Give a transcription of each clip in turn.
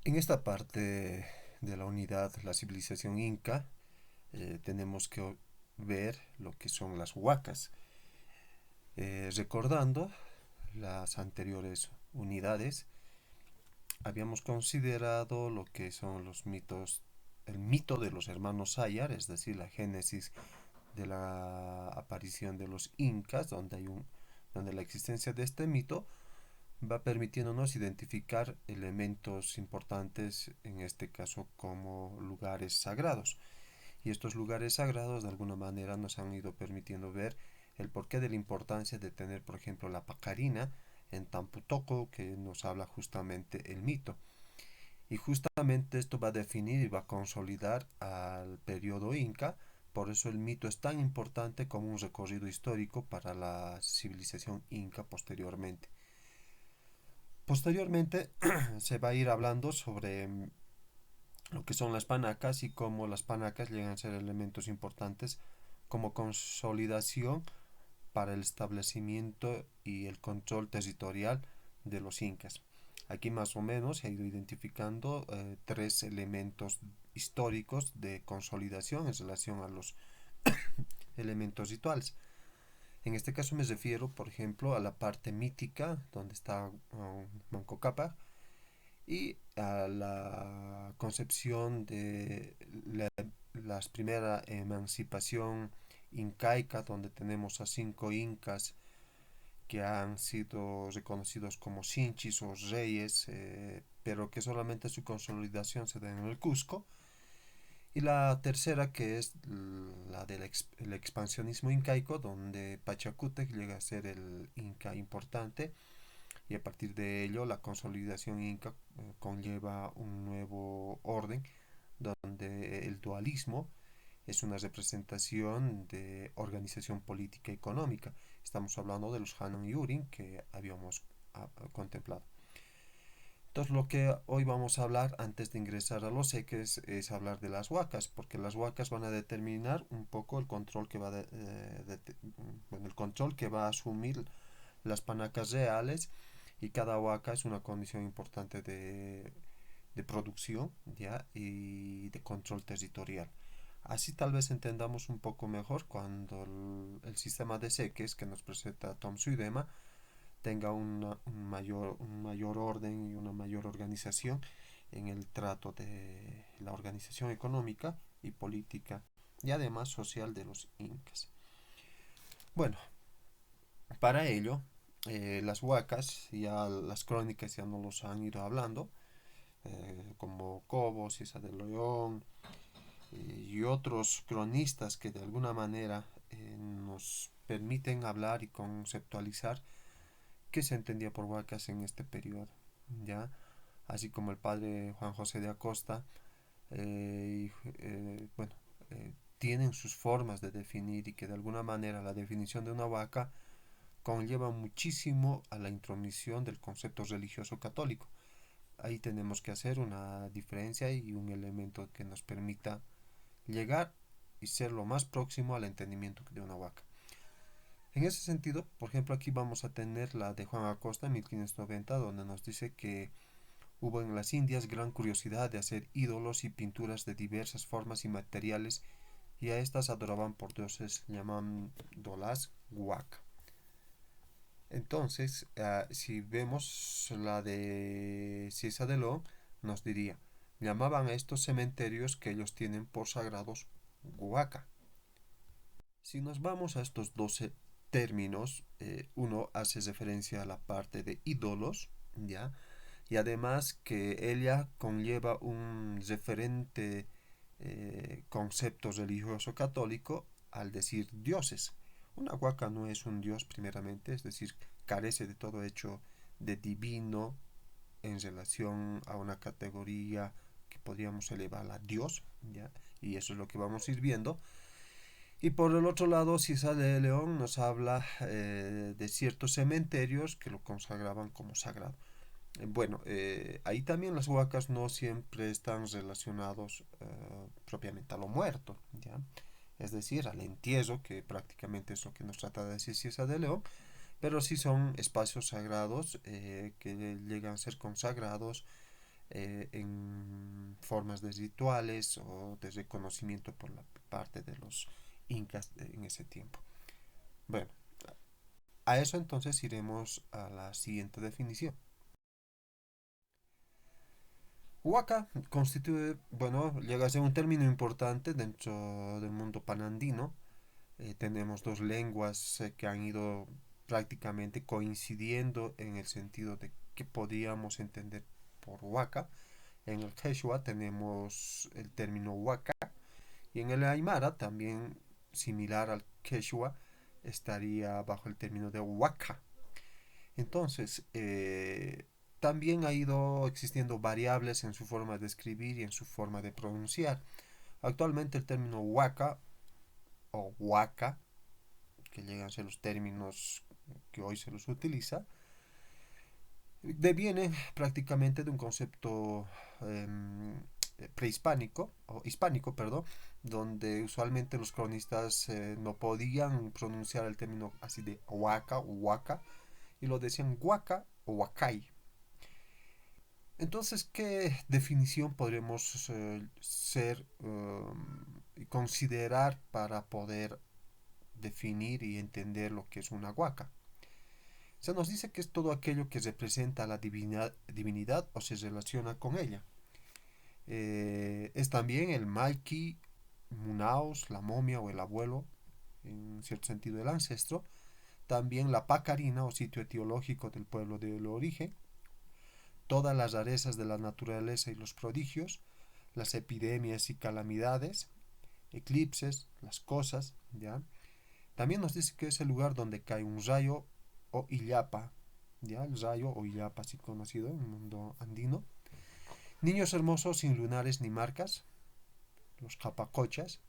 En esta parte de la unidad, la civilización inca, tenemos que ver lo que son las huacas. Recordando las anteriores unidades, habíamos considerado lo que son los mitos, el mito de los hermanos Sayar, es decir, la génesis de la aparición de los incas, donde la existencia de este mito va permitiéndonos identificar elementos importantes, en este caso como lugares sagrados. Y estos lugares sagrados de alguna manera nos han ido permitiendo ver el porqué de la importancia de tener, por ejemplo, la pacarina en Tamputoco, que nos habla justamente el mito. Y justamente esto va a definir y va a consolidar al periodo inca. Por eso el mito es tan importante como un recorrido histórico para la civilización inca posteriormente. Posteriormente se va a ir hablando sobre lo que son las panacas y cómo las panacas llegan a ser elementos importantes como consolidación para el establecimiento y el control territorial de los incas. Aquí más o menos se ha ido identificando tres elementos históricos de consolidación en relación a los elementos rituales. En este caso me refiero, por ejemplo, a la parte mítica, donde está Manco Cápac, y a la concepción de la primera emancipación incaica, donde tenemos a 5 incas que han sido reconocidos como sinchis o reyes, pero que solamente su consolidación se da en el Cusco. Y la tercera, que es la del el expansionismo incaico, donde Pachacútec llega a ser el inca importante, y a partir de ello la consolidación inca conlleva un nuevo orden donde el dualismo es una representación de organización política y económica. Estamos hablando de los Hanan y Urin que habíamos contemplado. Entonces lo que hoy vamos a hablar antes de ingresar a los eques es hablar de las huacas, porque las huacas van a determinar un poco el control que va bueno, el control que va a asumir las panacas reales, y cada huaca es una condición importante de producción, ¿ya? Y de control territorial. Así tal vez entendamos un poco mejor cuando el sistema de seques que nos presenta Tom Suidema tenga un mayor orden y una mayor organización en el trato de la organización económica y política y además social de los incas. Bueno, para ello, las huacas, ya las crónicas ya nos los han ido hablando, como Cobos, Ciesa de León, y otros cronistas que de alguna manera nos permiten hablar y conceptualizar qué se entendía por huacas en este periodo, ¿ya? Así como el padre Juan José de Acosta, bueno, tienen sus formas de definir, y que de alguna manera la definición de una huaca conlleva muchísimo a la intromisión del concepto religioso católico. Ahí tenemos que hacer una diferencia y un elemento que nos permita llegar y ser lo más próximo al entendimiento de una huaca. En ese sentido, por ejemplo, aquí vamos a tener la de Juan Acosta, 1590, donde nos dice que hubo en las Indias gran curiosidad de hacer ídolos y pinturas de diversas formas y materiales, y a estas adoraban por dioses llamándolas huaca. Entonces, si vemos la de Ciesa de León, nos diría, llamaban a estos cementerios que ellos tienen por sagrados huaca. Si nos vamos a estos 12 términos, uno hace referencia a la parte de ídolos, ¿ya? Y además que ella conlleva un referente concepto religioso católico al decir dioses. Una huaca no es un dios primeramente, es decir, carece de todo hecho de divino en relación a una categoría que podríamos elevar a Dios, ¿ya? Y eso es lo que vamos a ir viendo. Y por el otro lado, Cisa de León nos habla de ciertos cementerios que lo consagraban como sagrado. Bueno, ahí también las huacas no siempre están relacionados propiamente a lo muerto, ¿ya? Es decir, al entierro, que prácticamente es lo que nos trata de decir Ciesa de León, pero sí son espacios sagrados que llegan a ser consagrados en formas de rituales o de reconocimiento por la parte de los incas en ese tiempo. Bueno, a eso entonces iremos a la siguiente definición. Huaca constituye, bueno, llega a ser un término importante dentro del mundo panandino. Tenemos dos lenguas que han ido prácticamente coincidiendo en el sentido de que podíamos entender por Huaca. En el Quechua tenemos el término Huaca y en el Aymara también similar al Quechua estaría bajo el término de Huaca. Entonces, también ha ido existiendo variables en su forma de escribir y en su forma de pronunciar. Actualmente el término Huaca o Huaca, que llegan a ser los términos que hoy se los utiliza, deviene prácticamente de un concepto prehispánico, o hispánico, perdón, donde usualmente los cronistas no podían pronunciar el término así de huaca o huaca, y lo decían huaca o huacay. Entonces, ¿qué definición podremos y considerar para poder definir y entender lo que es una huaca? Se nos dice que es todo aquello que representa a la divinidad o se relaciona con ella. Es también el Maiki, Munaos, la momia o el abuelo, en cierto sentido el ancestro. También la Pacarina o sitio etiológico del pueblo del origen. Todas las rarezas de la naturaleza y los prodigios. Las epidemias y calamidades. Eclipses, las cosas, ¿ya? También nos dice que es el lugar donde cae un rayo o illapa, ¿ya? El rayo o illapa, así conocido en el mundo andino. Niños hermosos sin lunares ni marcas, los japacochas.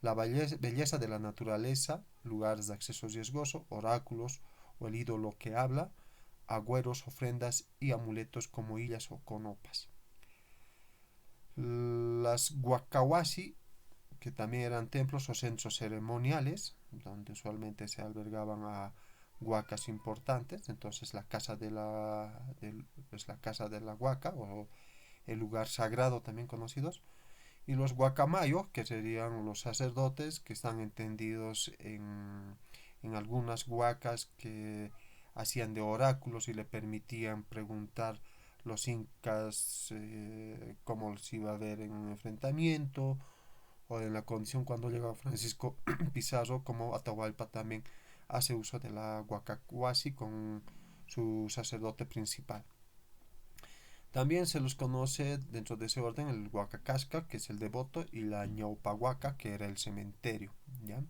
La belleza de la naturaleza, lugares de acceso riesgoso, oráculos o el ídolo que habla, agüeros, ofrendas y amuletos como hillas o conopas. Las guacahuasi, que también eran templos o centros ceremoniales, donde usualmente se albergaban a huacas importantes. Entonces la casa de la huaca o el lugar sagrado también conocidos. Y los guacamayos, que serían los sacerdotes que están entendidos en algunas huacas que hacían de oráculos y le permitían preguntar los incas cómo se iba a ver en un enfrentamiento o en la condición cuando llega Francisco Pizarro, como Atahualpa también hace uso de la huacacuasi con su sacerdote principal. También se los conoce dentro de ese orden el Huacacasca, que es el devoto, y la Ñaupahuaca, que era el cementerio, ¿ya?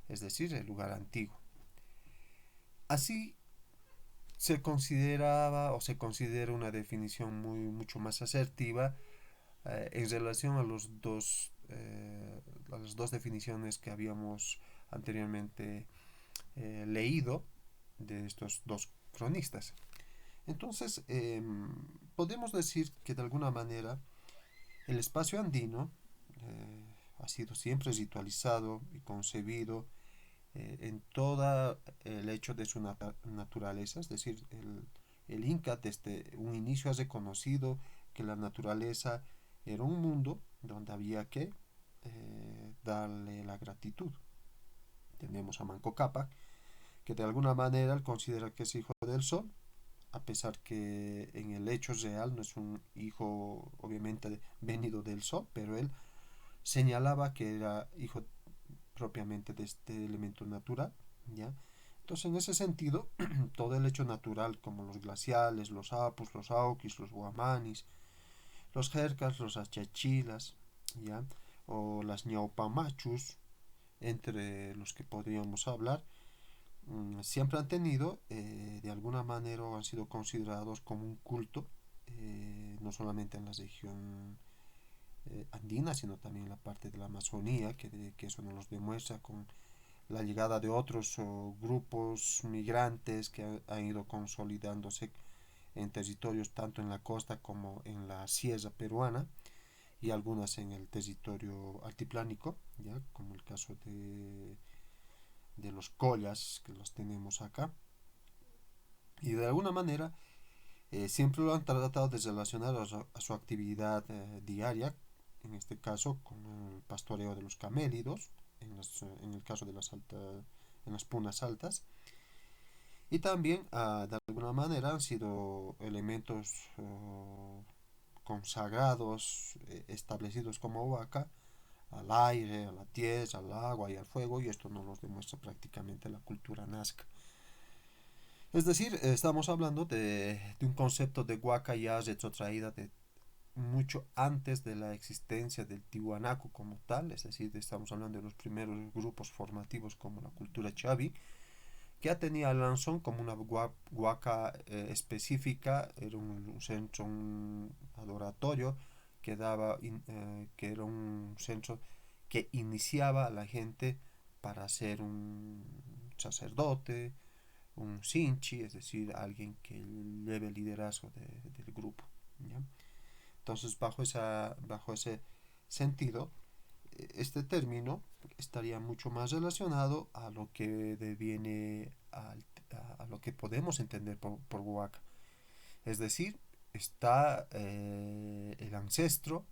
Es decir, el lugar antiguo. Así se consideraba o se considera una definición mucho más asertiva en relación a las dos definiciones que habíamos anteriormente leído de estos dos cronistas. Entonces, podemos decir que de alguna manera el espacio andino ha sido siempre ritualizado y concebido en todo el hecho de su naturaleza, es decir, el Inca desde un inicio ha reconocido que la naturaleza era un mundo donde había que darle la gratitud. Tenemos a Manco Cápac, que de alguna manera él considera que es hijo del sol, a pesar que en el hecho real no es un hijo obviamente venido del sol, pero él señalaba que era hijo propiamente de este elemento natural, ¿ya? Entonces, en ese sentido, todo el hecho natural, como los glaciales, los apus, los auquis, los guamanis, los jercas, los achachilas, ¿ya? O las ñaupamachus, entre los que podríamos hablar, siempre han tenido, de alguna manera, han sido considerados como un culto, no solamente en la región andina, sino también en la parte de la Amazonía, que eso nos los demuestra con la llegada de otros grupos migrantes que han ido consolidándose en territorios tanto en la costa como en la sierra peruana y algunas en el territorio altiplánico, ya como el caso de los collas que los tenemos acá. Y de alguna manera siempre lo han tratado de relacionar a su actividad diaria, en este caso con el pastoreo de los camélidos, en el caso de en las punas altas, y también de alguna manera han sido elementos consagrados, establecidos como huaca, al aire, a la tierra, al agua y al fuego, y esto nos lo demuestra prácticamente la cultura nazca. Es decir, estamos hablando de un concepto de huaca ya retrotraída de mucho antes de la existencia del Tiwanaku como tal, es decir, estamos hablando de los primeros grupos formativos como la cultura chavi, que ya tenía Lanzón como una huaca específica, era un centro, un adoratorio que era un centro que iniciaba a la gente para ser un sacerdote, un sinchi, es decir, alguien que lleve el liderazgo del grupo. ¿Ya? Entonces, bajo ese sentido, este término estaría mucho más relacionado a lo que deviene a lo que podemos entender por huaca. Es decir, está el ancestro,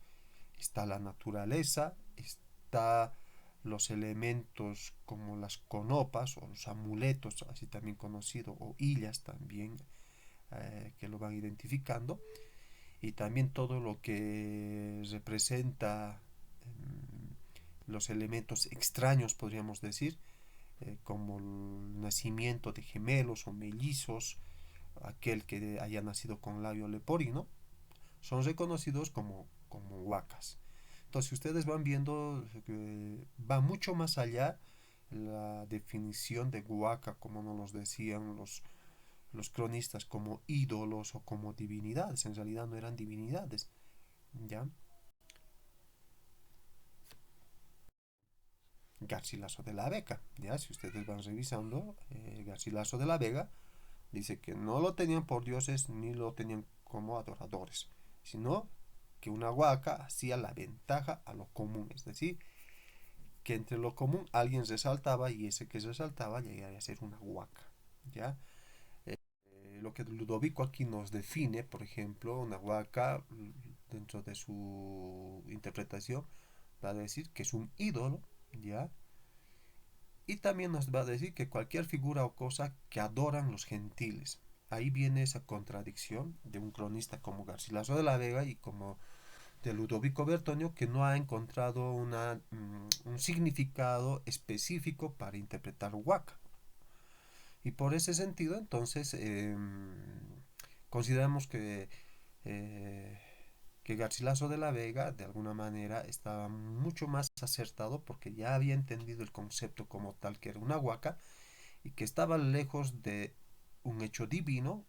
está la naturaleza, está los elementos como las conopas o los amuletos, así también conocido, o illas también, que lo van identificando, y también todo lo que representa los elementos extraños, podríamos decir, como el nacimiento de gemelos o mellizos, aquel que haya nacido con labio leporino, son reconocidos como huacas. Entonces, si ustedes van viendo, va mucho más allá la definición de huaca, como nos los decían los cronistas, como ídolos o como divinidades. En realidad no eran divinidades. ¿Ya? Garcilaso de la Vega. ¿Ya? Si ustedes van revisando, Garcilaso de la Vega dice que no lo tenían por dioses ni lo tenían como adoradores, sino que una huaca hacía la ventaja a lo común, es decir, que entre lo común alguien resaltaba y ese que resaltaba llegaría a ser una huaca. ¿Ya? Lo que Ludovico aquí nos define, por ejemplo, una huaca, dentro de su interpretación, va a decir que es un ídolo, ¿ya? Y también nos va a decir que cualquier figura o cosa que adoran los gentiles. Ahí viene esa contradicción de un cronista como Garcilaso de la Vega y como de Ludovico Bertonio, que no ha encontrado un significado específico para interpretar Huaca. Y por ese sentido, entonces, consideramos eh, que Garcilaso de la Vega, de alguna manera, estaba mucho más acertado porque ya había entendido el concepto como tal, que era una huaca, y que estaba lejos de un hecho divino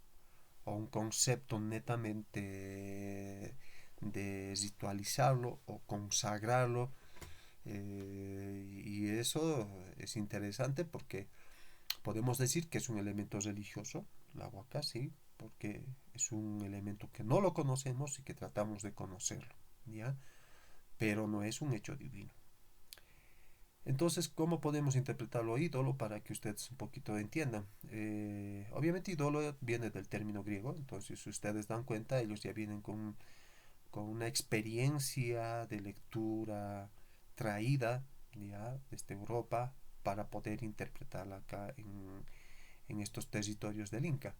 o un concepto netamente de ritualizarlo o consagrarlo. Y eso es interesante porque podemos decir que es un elemento religioso, la huaca, sí, porque es un elemento que no lo conocemos y que tratamos de conocerlo, ¿ya? Pero no es un hecho divino. Entonces, ¿cómo podemos interpretarlo ídolo para que ustedes un poquito entiendan? Obviamente ídolo viene del término griego, entonces si ustedes dan cuenta, ellos ya vienen con una experiencia de lectura traída ya desde Europa para poder interpretarla acá en estos territorios del Inca.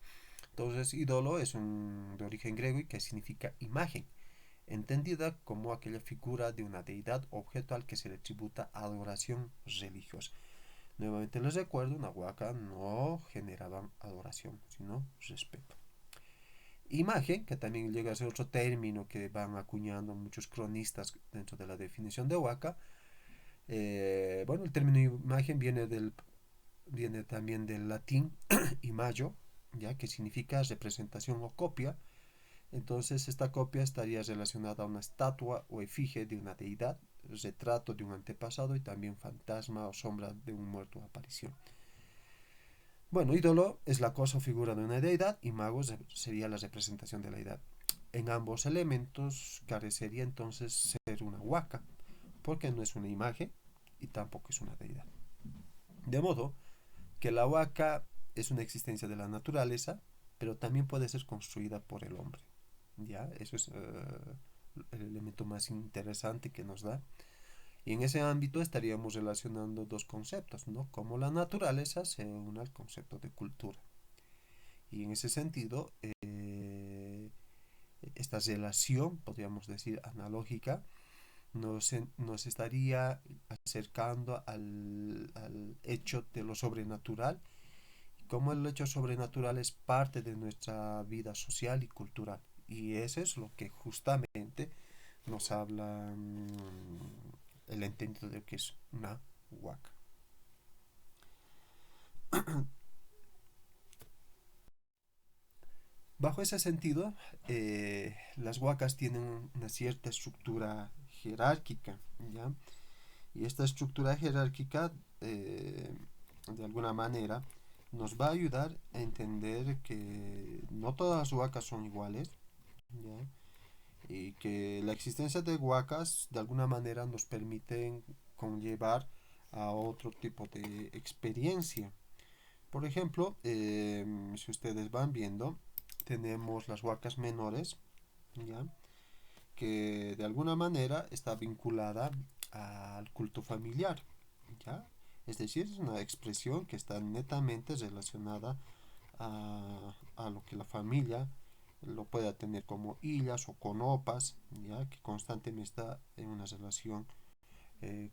Entonces, ídolo es de origen griego y que significa imagen, entendida como aquella figura de una deidad objeto al que se le tributa adoración religiosa. Nuevamente les recuerdo, una huaca no generaban adoración, sino respeto. Imagen, que también llega a ser otro término que van acuñando muchos cronistas dentro de la definición de huaca. Bueno, el término imagen viene también del latín imago, ya que significa representación o copia. Entonces esta copia estaría relacionada a una estatua o efigie de una deidad, retrato de un antepasado y también fantasma o sombra de un muerto o aparición. Bueno, ídolo es la cosa o figura de una deidad y mago sería la representación de la deidad. En ambos elementos carecería entonces ser una huaca, porque no es una imagen y tampoco es una deidad. De modo que la huaca es una existencia de la naturaleza, pero también puede ser construida por el hombre. ¿Ya? Eso es el elemento más interesante que nos da. Y en ese ámbito estaríamos relacionando dos conceptos, ¿no? Como la naturaleza se une al concepto de cultura. Y en ese sentido, esta relación, podríamos decir, analógica, nos estaría acercando al hecho de lo sobrenatural, como el hecho sobrenatural es parte de nuestra vida social y cultural. Y eso es lo que justamente nos habla el entendido de que es una huaca. Bajo ese sentido, las huacas tienen una cierta estructura jerárquica, ¿ya? Y esta estructura jerárquica, de alguna manera, nos va a ayudar a entender que no todas las huacas son iguales, ¿ya? Y que la existencia de huacas, de alguna manera, nos permite conllevar a otro tipo de experiencia. Por ejemplo, si ustedes van viendo, tenemos las huacas menores, ¿ya? Que de alguna manera está vinculada al culto familiar, ¿ya? Es decir, es una expresión que está netamente relacionada a lo que la familia lo pueda tener como illas o conopas, ¿ya? Que constantemente está en una relación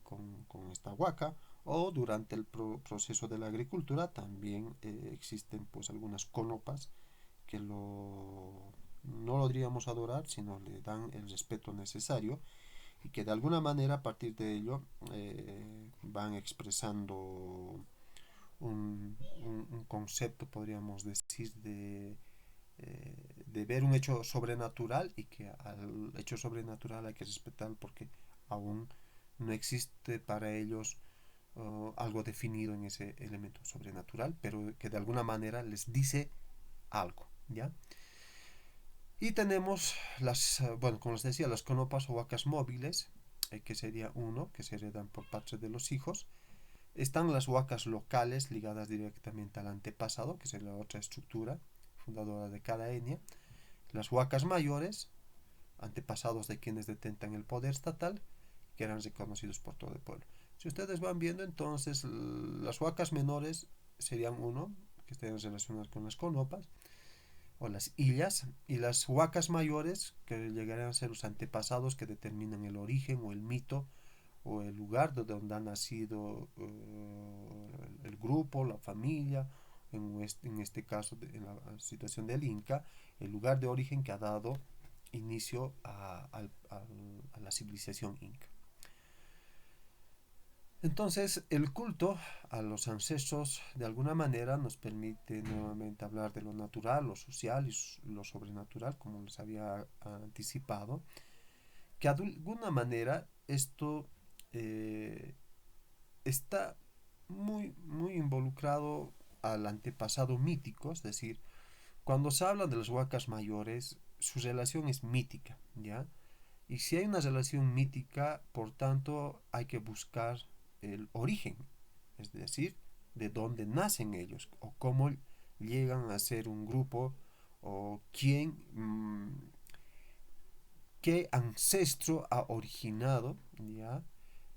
con esta huaca, o durante el proceso de la agricultura también existen pues algunas conopas que no lo diríamos adorar, sino le dan el respeto necesario y que de alguna manera a partir de ello van expresando un concepto, podríamos decir, de ver un hecho sobrenatural y que al hecho sobrenatural hay que respetar porque aún no existe para ellos algo definido en ese elemento sobrenatural, pero que de alguna manera les dice algo, ¿ya? Y tenemos bueno, como les decía, las conopas o vacas móviles, que sería uno, que se heredan por parte de los hijos. Están las huacas locales ligadas directamente al antepasado, que es la otra estructura fundadora de cada etnia. Las huacas mayores, antepasados de quienes detentan el poder estatal, que eran reconocidos por todo el pueblo. Si ustedes van viendo, entonces las huacas menores serían uno, que estén relacionadas con las conopas, o las illas, y las huacas mayores, que llegarían a ser los antepasados que determinan el origen o el mito o el lugar de donde ha nacido el grupo, la familia, en este caso, en la situación del Inca, el lugar de origen que ha dado inicio a la civilización Inca. Entonces, el culto a los ancestros de alguna manera nos permite nuevamente hablar de lo natural, lo social y lo sobrenatural, como les había anticipado, que de alguna manera esto eh, está muy involucrado al antepasado mítico, es decir, cuando se habla de los huacas mayores, su relación es mítica, ¿ya? Y si hay una relación mítica, por tanto, hay que buscar el origen, es decir, de dónde nacen ellos, o cómo llegan a ser un grupo, o qué ancestro ha originado, ¿ya?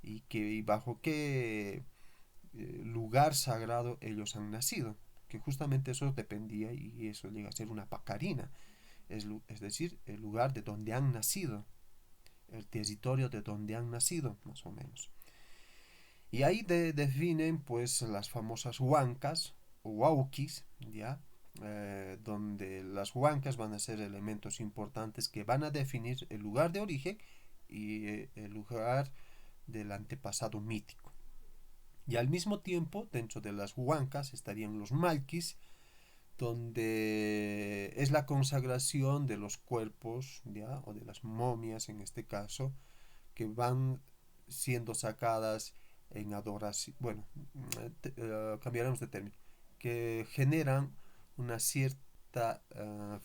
Y bajo qué lugar sagrado ellos han nacido, que justamente eso dependía y eso llega a ser una pacarina, es decir, el lugar de donde han nacido, el territorio de donde han nacido, más o menos. Y ahí definen pues las famosas huancas o huauquis, ¿ya? Donde las huancas van a ser elementos importantes que van a definir el lugar de origen y el lugar del antepasado mítico. Y al mismo tiempo, dentro de las huancas estarían los malquis, donde es la consagración de los cuerpos, ¿ya? O de las momias en este caso, que van siendo sacadas en adoración, bueno, cambiaremos de término, que generan una cierta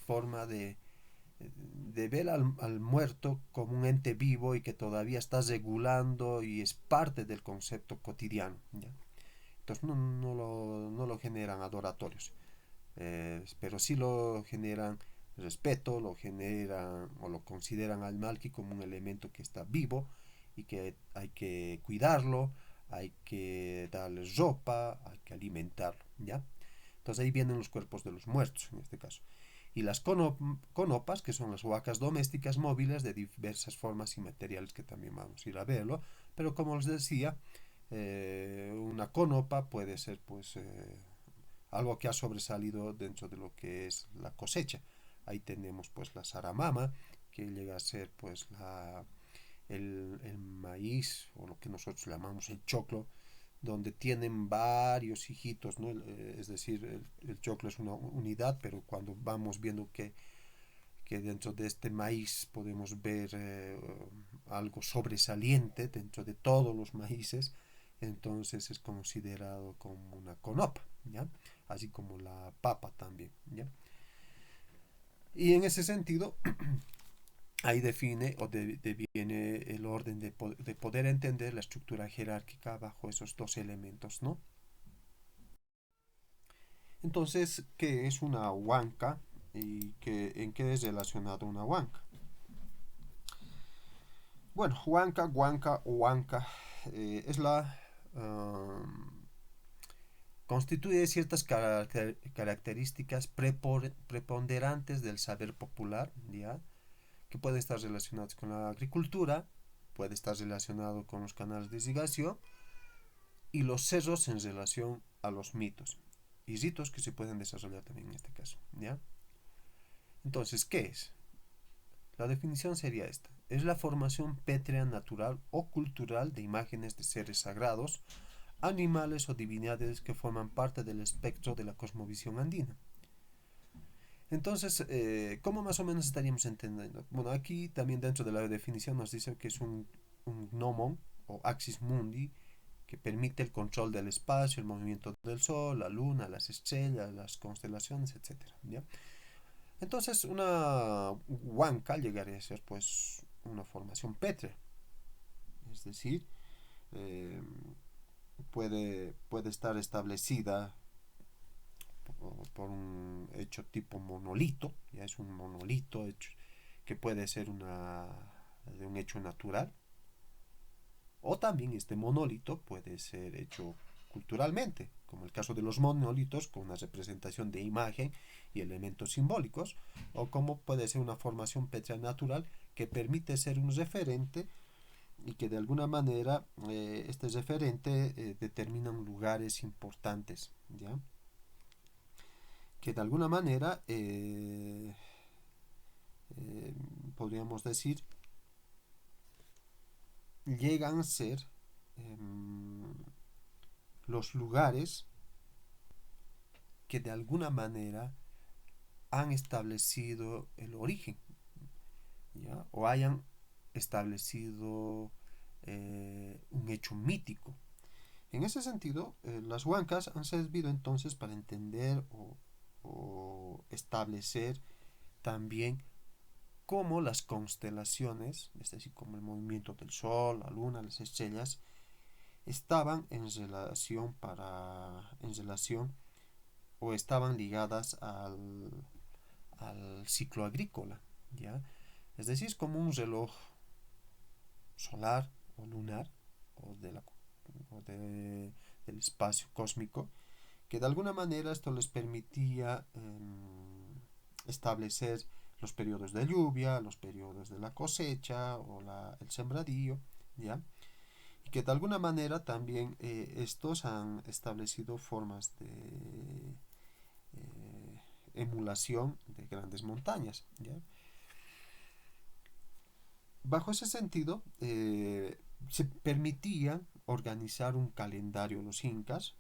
forma de ver al muerto como un ente vivo y que todavía está regulando y es parte del concepto cotidiano, ¿ya? Entonces no lo generan adoratorios. pero sí lo generan respeto, lo generan o lo consideran al malqui como un elemento que está vivo y que hay que cuidarlo, hay que darle ropa, hay que alimentarlo, ¿ya? Entonces ahí vienen los cuerpos de los muertos, en este caso. Y las conopas, que son las huacas domésticas móviles de diversas formas y materiales que también vamos a ir a verlo, pero como les decía, una conopa puede ser pues algo que ha sobresalido dentro de lo que es la cosecha. Ahí tenemos pues la saramama, que llega a ser pues el maíz o lo que nosotros llamamos el choclo, donde tienen varios hijitos, ¿no? Es decir, el choclo es una unidad, pero cuando vamos viendo que dentro de este maíz podemos ver algo sobresaliente dentro de todos los maíces, entonces es considerado como una conopa, ¿ya? Así como la papa también, ¿ya? Y en ese sentido, ahí define o deviene el orden de poder entender la estructura jerárquica bajo esos dos elementos, ¿no? Entonces, ¿qué es una huanca y en qué es relacionado una huanca? Bueno, huanca, huanca o huanca es constituye ciertas características preponderantes del saber popular, ¿ya? Que pueden estar relacionados con la agricultura, puede estar relacionado con los canales de irrigación y los cerros en relación a los mitos y ritos que se pueden desarrollar también en este caso, ¿ya? Entonces, ¿qué es? La definición sería esta. Es la formación pétrea, natural o cultural de imágenes de seres sagrados, animales o divinidades que forman parte del espectro de la cosmovisión andina. Entonces, ¿cómo más o menos estaríamos entendiendo? Bueno, aquí también dentro de la definición nos dice que es un gnomon o axis mundi que permite el control del espacio, el movimiento del sol, la luna, las estrellas, las constelaciones, etcétera, ¿ya? Entonces, una huanca llegaría a ser pues una formación pétrea, es decir, eh, puede estar establecida por un hecho tipo monolito, ya es un monolito hecho, que puede ser de un hecho natural, o también este monolito puede ser hecho culturalmente, como el caso de los monolitos con una representación de imagen y elementos simbólicos, o como puede ser una formación pétrea natural que permite ser un referente y que de alguna manera este referente determina lugares importantes, ¿ya? Que de alguna manera eh, podríamos decir llegan a ser eh, los lugares que de alguna manera han establecido el origen, ¿ya? O hayan establecido un hecho mítico. En ese sentido, las huancas han servido entonces para entender o establecer también cómo las constelaciones, es decir, como el movimiento del Sol, la Luna, las estrellas, estaban en relación o estaban ligadas al ciclo agrícola, ¿ya? Es decir, es como un reloj solar o lunar o, de la, o del espacio cósmico, que de alguna manera esto les permitía establecer los periodos de lluvia, los periodos de la cosecha o el sembradío, ¿ya? Y que de alguna manera también estos han establecido formas de emulación de grandes montañas, ¿ya? Bajo ese sentido, se permitía organizar un calendario los incas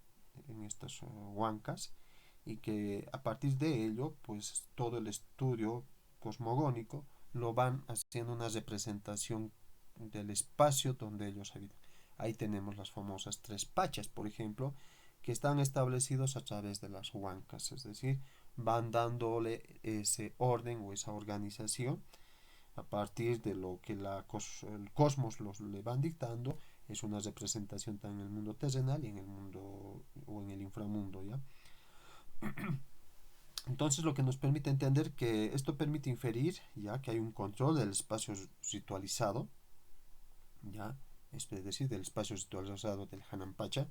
en estas huancas y que a partir de ello, pues todo el estudio cosmogónico lo van haciendo una representación del espacio donde ellos habitan. Ahí tenemos las famosas tres pachas, por ejemplo, que están establecidos a través de las huancas, es decir, van dándole ese orden o esa organización a partir de lo que el cosmos le van dictando. Es una representación tanto en el mundo terrenal y en el mundo o en el inframundo, ¿ya? Entonces lo que nos permite entender que esto permite inferir ya que hay un control del espacio ritualizado, ya, es decir, del espacio ritualizado del Hanan Pacha,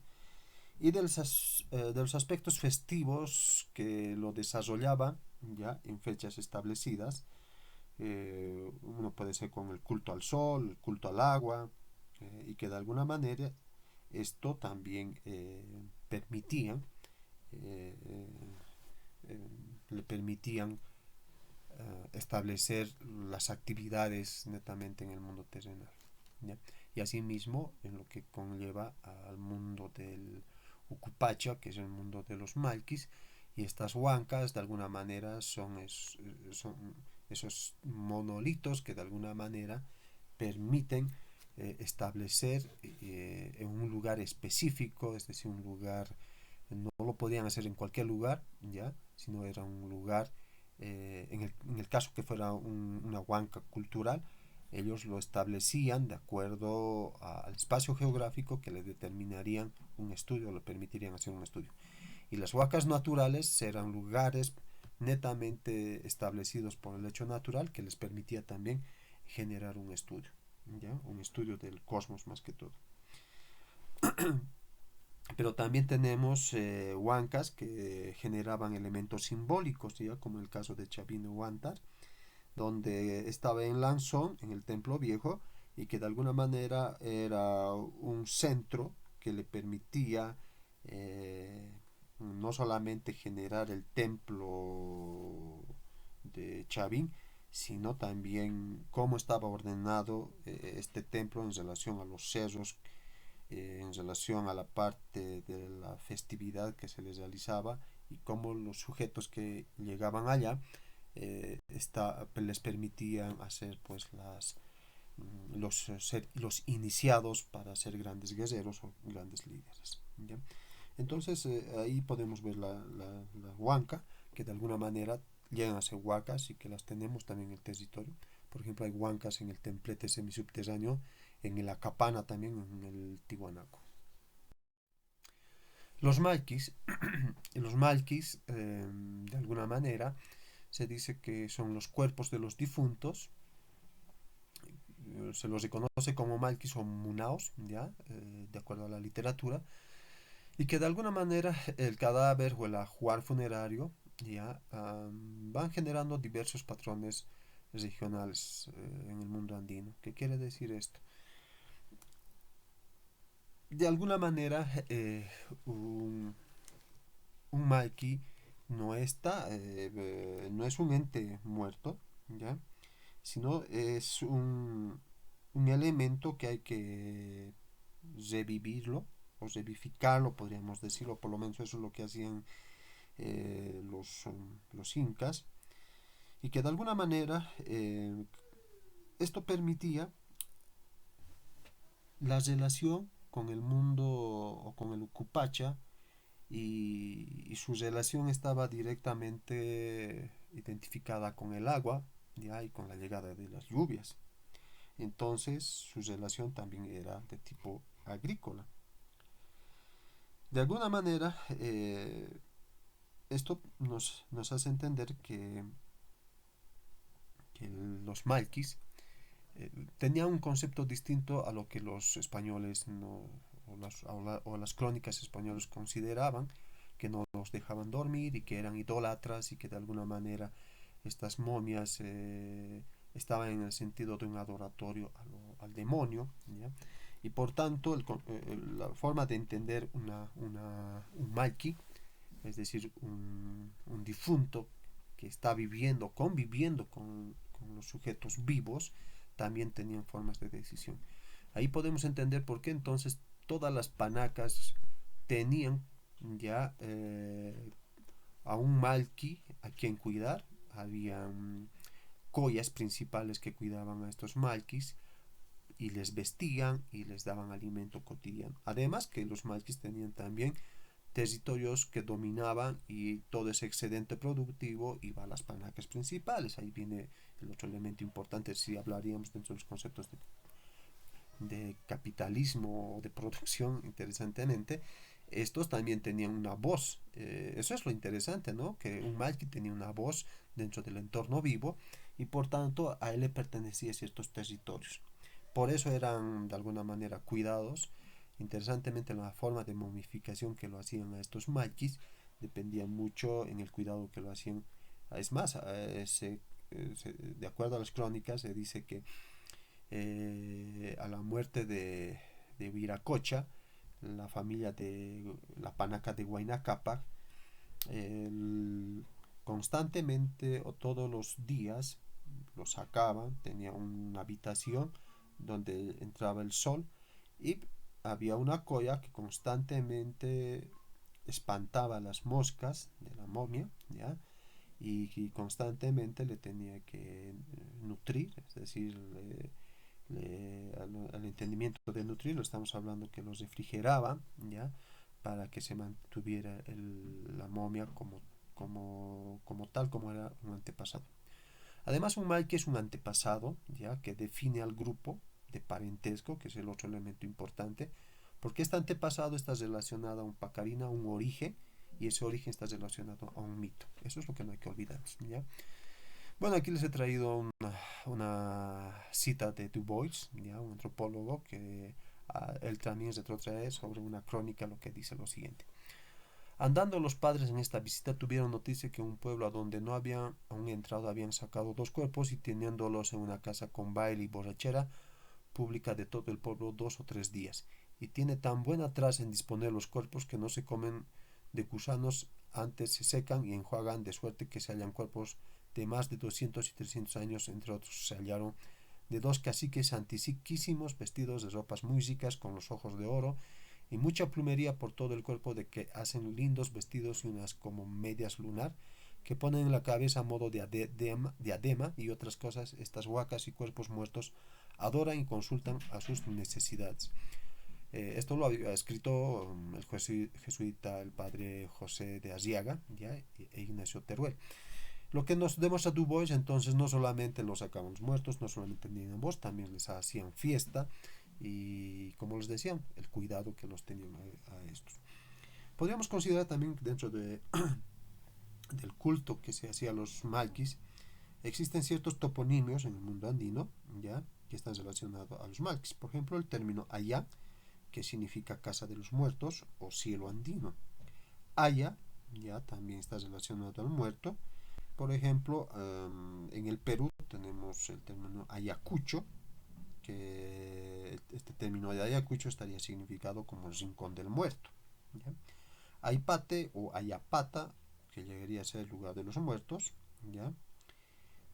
y de los aspectos festivos que lo desarrollaba ya en fechas establecidas. Uno puede ser con el culto al sol, el culto al agua, y que de alguna manera esto también permitía, eh, eh, le permitían establecer las actividades netamente en el mundo terrenal, ¿ya? Y asimismo en lo que conlleva al mundo del Ucupacha, que es el mundo de los Malquis, y estas huancas de alguna manera son esos monolitos que de alguna manera permiten establecer en un lugar específico, es decir, un lugar, no lo podían hacer en cualquier lugar, ya, sino era un lugar, en el caso que fuera una huanca cultural, ellos lo establecían de acuerdo al espacio geográfico que le determinarían un estudio, le permitirían hacer un estudio. Y las huacas naturales eran lugares netamente establecidos por el hecho natural que les permitía también generar un estudio, ¿ya? Un estudio del cosmos más que todo. Pero también tenemos huancas que generaban elementos simbólicos, ¿ya? Como el caso de Chavino Huántar, donde estaba en Lanzón, en el Templo Viejo, y que de alguna manera era un centro que le permitía no solamente generar el templo de Chavín, sino también cómo estaba ordenado este templo en relación a los cerros, en relación a la parte de la festividad que se les realizaba y cómo los sujetos que llegaban allá les permitían hacer pues los iniciados para ser grandes guerreros o grandes líderes, ¿ya? Entonces ahí podemos ver la huanca, que de alguna manera llegan a ser huacas y que las tenemos también en el territorio. Por ejemplo, hay huancas en el templete semisubterráneo, en el Acapana también, en el Tihuanaco. Los malquis, los malquis de alguna manera, se dice que son los cuerpos de los difuntos, se los reconoce como malquis o munaos, ¿ya? De acuerdo a la literatura, y que de alguna manera el cadáver o el ajuar funerario ya van generando diversos patrones regionales en el mundo andino. ¿Qué quiere decir esto? De alguna manera un malqui no es un ente muerto, ¿ya? Sino es un elemento que hay que revivirlo o revivificarlo, podríamos decirlo, por lo menos eso es lo que hacían los incas, y que de alguna manera esto permitía la relación con el mundo o con el Ucupacha, y su relación estaba directamente identificada con el agua, ¿ya? Y con la llegada de las lluvias. Entonces su relación también era de tipo agrícola. De alguna manera, esto nos hace entender que los malquis tenían un concepto distinto a lo que los españoles o las crónicas españolas consideraban, que no los dejaban dormir y que eran idólatras y que de alguna manera estas momias estaban en el sentido de un adoratorio al demonio, ¿ya? Y por tanto la forma de entender un malqui, es decir, un difunto que está viviendo, conviviendo con los sujetos vivos, también tenían formas de decisión. Ahí podemos entender por qué entonces todas las panacas tenían ya a un malqui a quien cuidar. Había collas principales que cuidaban a estos malquis y les vestían y les daban alimento cotidiano. Además que los malquis tenían también territorios que dominaban y todo ese excedente productivo iba a las panacas principales. Ahí viene el otro elemento importante si hablaríamos dentro de los conceptos de capitalismo o de producción, interesantemente, estos también tenían una voz. Eso es lo interesante, ¿no? Que un Malki tenía una voz dentro del entorno vivo y por tanto a él le pertenecían ciertos territorios. Por eso eran de alguna manera cuidados. Interesantemente la forma de momificación que lo hacían a estos Malkis dependía mucho en el cuidado que lo hacían. Es más, de acuerdo a las crónicas se dice que a la muerte de Viracocha, la familia de la panaca de Huayna Cápac, constantemente o todos los días lo sacaban, tenía una habitación donde entraba el sol y había una colla que constantemente espantaba las moscas de la momia, ¿ya? Y constantemente le tenía que nutrir, es decir, al entendimiento de nutrir, lo estamos hablando que los refrigeraba, ¿ya? Para que se mantuviera la momia como tal, como era un antepasado. Además, un mal que es un antepasado, ya que define al grupo de parentesco, que es el otro elemento importante, porque este antepasado está relacionado a un pacarina, a un origen, y ese origen está relacionado a un mito. Eso es lo que no hay que olvidar, ¿ya? Bueno, aquí les he traído una cita de Du Bois, ¿ya? Un antropólogo que él también retrotrae sobre una crónica lo que dice lo siguiente. Andando los padres en esta visita tuvieron noticia que un pueblo a donde no habían aún entrado habían sacado dos cuerpos y teniéndolos en una casa con baile y borrachera pública de todo el pueblo 2 o 3 días. Y tiene tan buena traza en disponer los cuerpos que no se comen de gusanos, antes se secan y enjuagan, de suerte que se hallan cuerpos de más de 200 y 300 años, entre otros se hallaron de dos caciques antiquísimos vestidos de ropas muy ricas con los ojos de oro y mucha plumería por todo el cuerpo, de que hacen lindos vestidos y unas como medias lunar que ponen en la cabeza a modo de diadema y otras cosas. Estas huacas y cuerpos muertos adoran y consultan a sus necesidades. Esto lo había escrito el jesuita, el padre José de Aziaga, ¿ya? E Ignacio Teruel. Lo que nos demuestra Du Bois, entonces, no solamente los sacaban los muertos, no solamente tenían voz, también les hacían fiesta y, como les decían, el cuidado que los tenían a estos. Podríamos considerar también dentro del culto que se hacía a los malquis, existen ciertos toponimios en el mundo andino, ya, que están relacionados a los malquis. Por ejemplo, el término Aya, que significa casa de los muertos o cielo andino. Aya, ya, también está relacionado al muerto. Por ejemplo, en el Perú tenemos el término Ayacucho, que este término de Ayacucho estaría significado como el rincón del muerto. ¿Ya? Aipate o Ayapata, que llegaría a ser el lugar de los muertos. ¿Ya?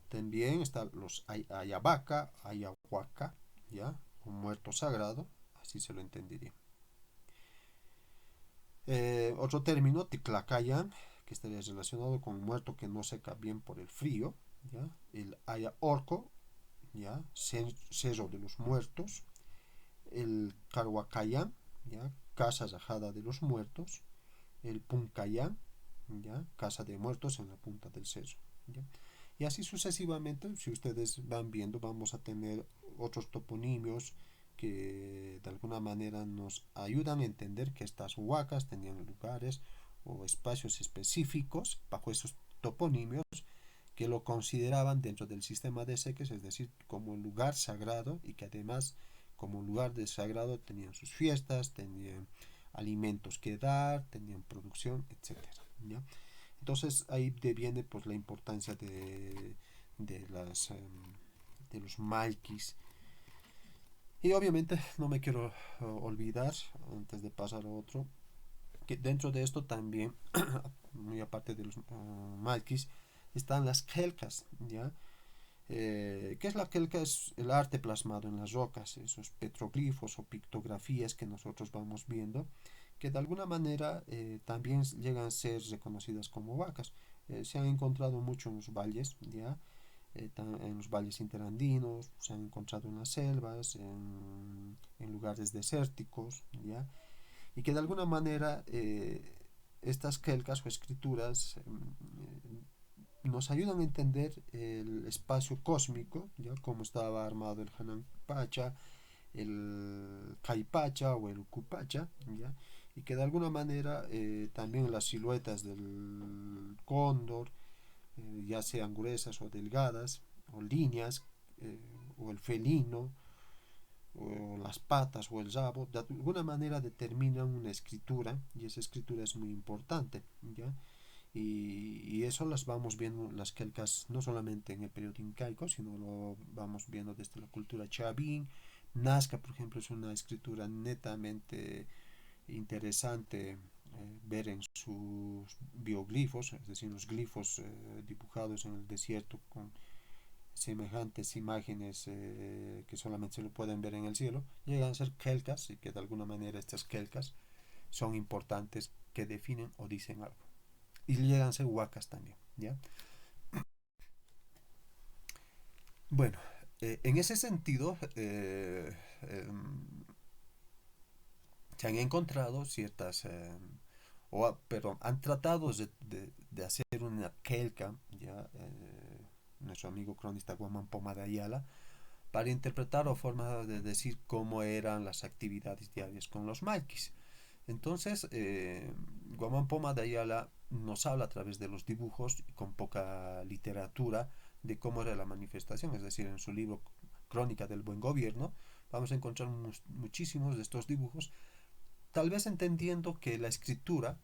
También están los Ayabaca, Ayahuaca, ¿ya? Un muerto sagrado, así se lo entendería. Otro término, Ticlacayan, que estaría relacionado con un muerto que no seca bien por el frío. ¿Ya? El Ayaorco, ¿ya? Cerro de los Muertos. El Carhuacayán, ¿ya? Casa rajada de los muertos. El Puncayán, ¿ya? Casa de muertos en la punta del cerro. ¿Ya? Y así sucesivamente, si ustedes van viendo, vamos a tener otros toponimios que de alguna manera nos ayudan a entender que estas huacas tenían lugares o espacios específicos bajo esos topónimos que lo consideraban dentro del sistema de seques, es decir, como lugar sagrado, y que además como lugar de sagrado tenían sus fiestas, tenían alimentos que dar, tenían producción, etcétera. ¿Ya? Entonces ahí deviene pues la importancia de las de los malquis. Y obviamente no me quiero olvidar, antes de pasar a otro, que dentro de esto también, muy aparte de los malquis, están las kelkas, ¿ya? ¿Qué es la kelka? Es el arte plasmado en las rocas, esos petroglifos o pictografías que nosotros vamos viendo, que de alguna manera también llegan a ser reconocidas como vacas. Se han encontrado mucho en los valles, ¿ya? En los valles interandinos, se han encontrado en las selvas, en lugares desérticos, ¿ya? Y que de alguna manera estas kelkas o escrituras nos ayudan a entender el espacio cósmico, ¿ya? Cómo estaba armado el Hanan Pacha, el Caipacha o el Cupacha, ¿ya? y que de alguna manera también las siluetas del cóndor, ya sean gruesas o delgadas, o líneas, eh, o el felino, o las patas o el rabo, de alguna manera determinan una escritura y esa escritura es muy importante, ¿ya? Y eso las vamos viendo las quelcas no solamente en el periodo incaico, sino lo vamos viendo desde la cultura chavín. Nazca, por ejemplo, es una escritura netamente interesante ver en sus bioglifos, es decir, los glifos dibujados en el desierto con semejantes imágenes que solamente se lo pueden ver en el cielo, llegan a ser quelcas y que de alguna manera estas quelcas son importantes que definen o dicen algo. Y llegan a ser huacas también, ¿ya? Bueno, en ese sentido, se han encontrado ciertas, perdón, han tratado de hacer una quelca, ya, nuestro amigo cronista Guamán Poma de Ayala, para interpretar o forma de decir cómo eran las actividades diarias con los maquis. Entonces, Guamán Poma de Ayala nos habla a través de los dibujos y con poca literatura de cómo era la manifestación, es decir, en su libro Crónica del Buen Gobierno, vamos a encontrar muchísimos de estos dibujos, tal vez entendiendo que la escritura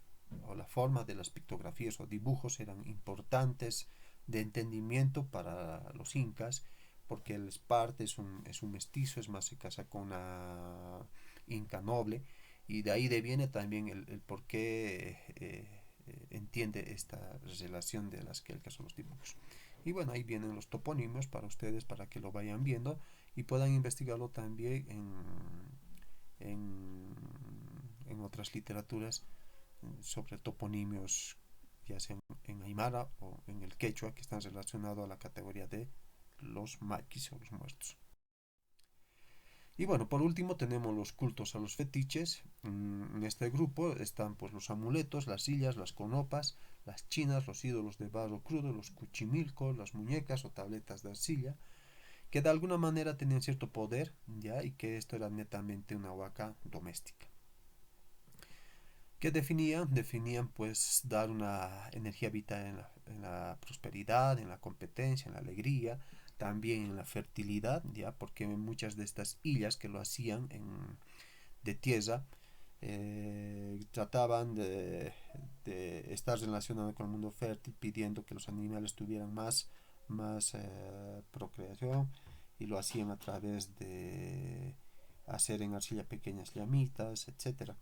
o la forma de las pictografías o dibujos eran importantes de entendimiento para los incas, porque el Sparte es un mestizo, es más, se casa con una inca noble, y de ahí deviene también el por qué entiende esta relación de las quelcas o los dibujos. Y bueno, ahí vienen los topónimos para ustedes, para que lo vayan viendo y puedan investigarlo también en, en otras literaturas sobre toponimios, ya sea en Aymara o en el quechua, que están relacionados a la categoría de los maquis o los muertos. Y bueno, por último tenemos los cultos a los fetiches. En este grupo están pues los amuletos, las sillas, las conopas, las chinas, los ídolos de barro crudo, los cuchimilcos, las muñecas o tabletas de arcilla, que de alguna manera tenían cierto poder, ya, y que esto era netamente una huaca doméstica. ¿Qué definían? Definían pues dar una energía vital en la prosperidad, en la competencia, en la alegría, también en la fertilidad, ya, porque muchas de estas illas que lo hacían de tierra trataban de estar relacionados con el mundo fértil, pidiendo que los animales tuvieran más procreación, y lo hacían a través de hacer en arcilla pequeñas llamitas, etcétera.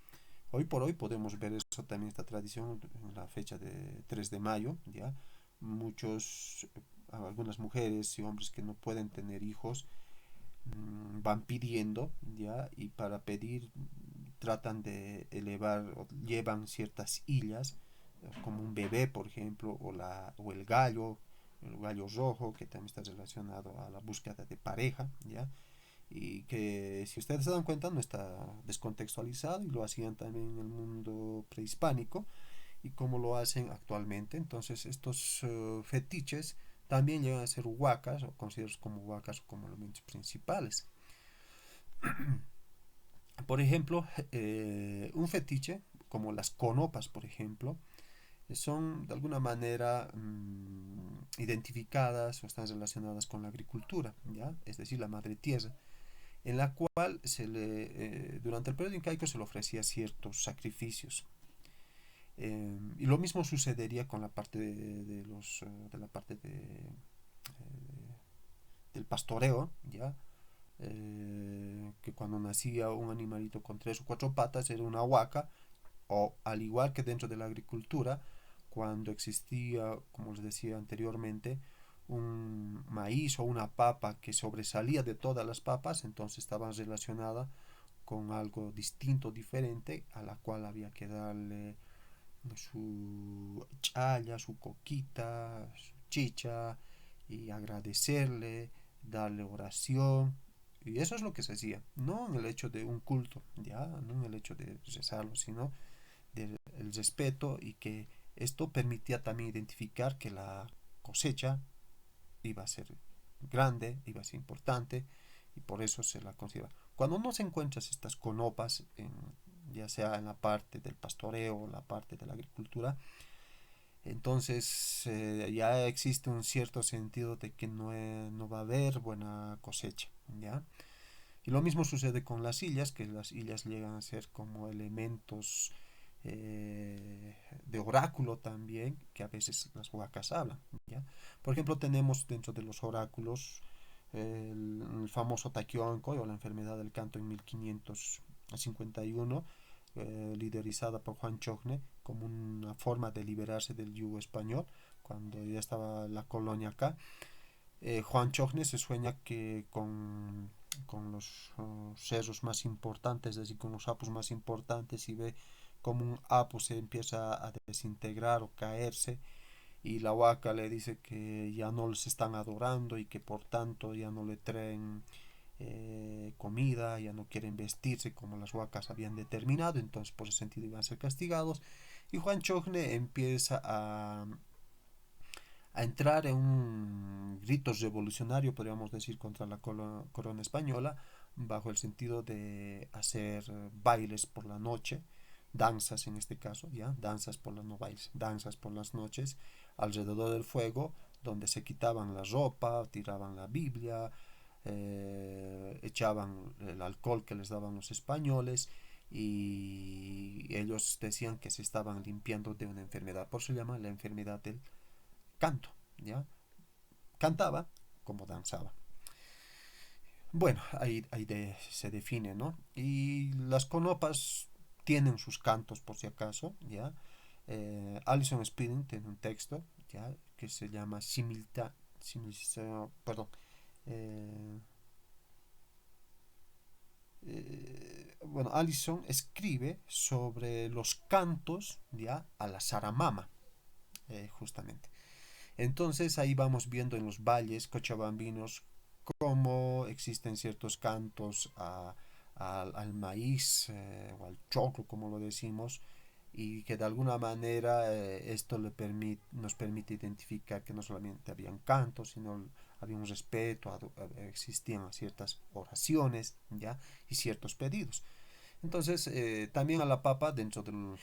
Hoy por hoy podemos ver eso también, esta tradición, en la fecha de 3 de mayo, ¿ya? Muchos, algunas mujeres y hombres que no pueden tener hijos van pidiendo, ¿ya? Y para pedir tratan de elevar, o llevan ciertas hillas, como un bebé, por ejemplo, o el gallo rojo, que también está relacionado a la búsqueda de pareja, ¿ya? Y que si ustedes se dan cuenta no está descontextualizado, y lo hacían también en el mundo prehispánico y como lo hacen actualmente. Entonces estos fetiches también llegan a ser huacas o considerados como huacas o como elementos principales. Por ejemplo, un fetiche como las conopas, por ejemplo, son de alguna manera identificadas o están relacionadas con la agricultura, ¿ya? Es decir, la madre tierra, en la cual durante el periodo incaico se le ofrecía ciertos sacrificios. Y lo mismo sucedería con la parte de la parte del pastoreo, ¿ya? Que cuando nacía un animalito con 3 o 4 patas era una huaca, o al igual que dentro de la agricultura, cuando existía, como les decía anteriormente, un maíz o una papa que sobresalía de todas las papas, entonces estaba relacionada con algo distinto, diferente, a la cual había que darle su chaya, su coquita, su chicha, y agradecerle, darle oración. Y eso es lo que se hacía, no en el hecho de un culto, ya, no en el hecho de rezarlo, sino del respeto, y que esto permitía también identificar que la cosecha iba a ser grande, iba a ser importante, y por eso se la considera. Cuando no se encuentran estas conopas ya sea en la parte del pastoreo o la parte de la agricultura. Entonces ya existe un cierto sentido de que no va a haber buena cosecha, ¿ya? Y lo mismo sucede con las illas, que las illas llegan a ser como elementos de oráculo también, que a veces las huacas hablan, ¿ya? Por ejemplo, tenemos dentro de los oráculos el famoso Taquionco o la enfermedad del canto en 1551, liderizada por Juan Chogne como una forma de liberarse del yugo español cuando ya estaba la colonia acá. Juan Chogne se sueña que con los cerros más importantes, es decir, con los apus más importantes, y ve como un apu se empieza a desintegrar o caerse, y la huaca le dice que ya no les están adorando y que por tanto ya no le traen comida, ya no quieren vestirse como las huacas habían determinado, entonces por ese sentido iban a ser castigados. Y Juan Chogne empieza a entrar en un rito revolucionario, podríamos decir, contra la corona española, bajo el sentido de hacer bailes por la noche, danzas en este caso, ya, danzas por las no bailes, danzas por las noches, alrededor del fuego, donde se quitaban la ropa, tiraban la Biblia, echaban el alcohol que les daban los españoles, y ellos decían que se estaban limpiando de una enfermedad, por eso se llama la enfermedad del canto, ¿ya? Cantaba como danzaba. Bueno, se define, ¿no? Y las conopas tienen sus cantos por si acaso, ¿ya? Alison Spedding tiene un texto, ¿ya? Que se llama perdón, eh, bueno, Alison escribe sobre los cantos, ¿ya? A la Saramama, justamente. Entonces ahí vamos viendo en los valles cochabambinos cómo existen ciertos cantos al maíz o al choclo, como lo decimos, y que de alguna manera esto nos permite identificar que no solamente habían cantos, sino había un respeto, existían ciertas oraciones, ¿ya? Y ciertos pedidos. Entonces, también a la papa, dentro del,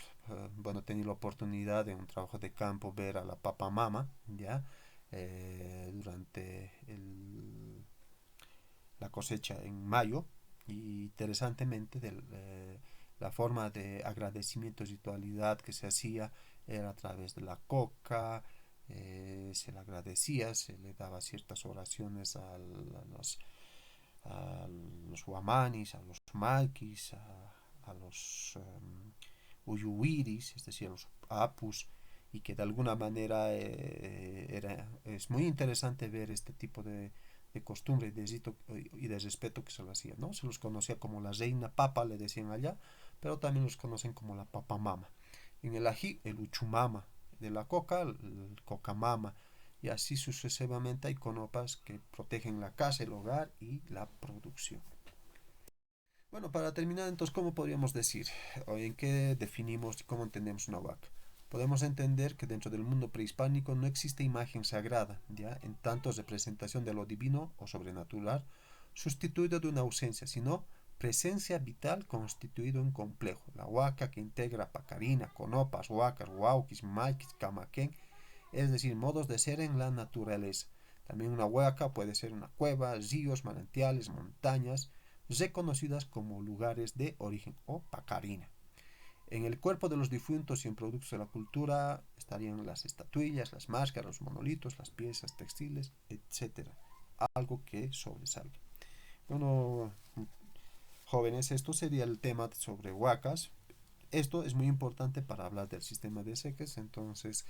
bueno, he tenido la oportunidad en un trabajo de campo ver a la papa mama, ¿ya? Durante la cosecha en mayo, y interesantemente la forma de agradecimiento y ritualidad que se hacía era a través de la coca, se le agradecía, se le daba ciertas oraciones a los huamanis, a los maquis, a los uyuiris, es decir, a los apus, y que de alguna manera es muy interesante ver este tipo de costumbre y de respeto que se lo hacía, ¿no? Se los conocía como la reina papa, le decían allá, pero también los conocen como la papa mama. En el ají, el uchumama; de la coca, el cocamama, y así sucesivamente hay conopas que protegen la casa, el hogar y la producción. Bueno, para terminar, entonces, ¿cómo podríamos decir? ¿O en qué definimos y cómo entendemos una huaca? Podemos entender que dentro del mundo prehispánico no existe imagen sagrada, ya, en tanto representación de lo divino o sobrenatural, sustituido de una ausencia, sino presencia vital constituido en complejo. La huaca que integra pacarina, conopas, huacas, huauquis, maquis, camaquén, es decir, modos de ser en la naturaleza. También una huaca puede ser una cueva, ríos, manantiales, montañas, reconocidas como lugares de origen o pacarina. En el cuerpo de los difuntos y en productos de la cultura estarían las estatuillas, las máscaras, los monolitos, las piezas textiles, etcétera. Algo que sobresalga. Bueno, jóvenes, esto sería el tema sobre huacas. Esto es muy importante para hablar del sistema de seques, entonces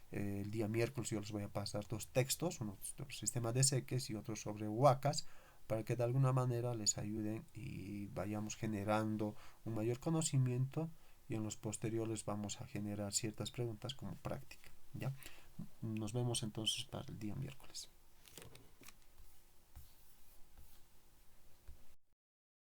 el día miércoles yo les voy a pasar dos textos, uno sobre el sistema de seques y otro sobre huacas, para que de alguna manera les ayuden y vayamos generando un mayor conocimiento, y en los posteriores vamos a generar ciertas preguntas como práctica, ¿ya? Nos vemos entonces para el día miércoles.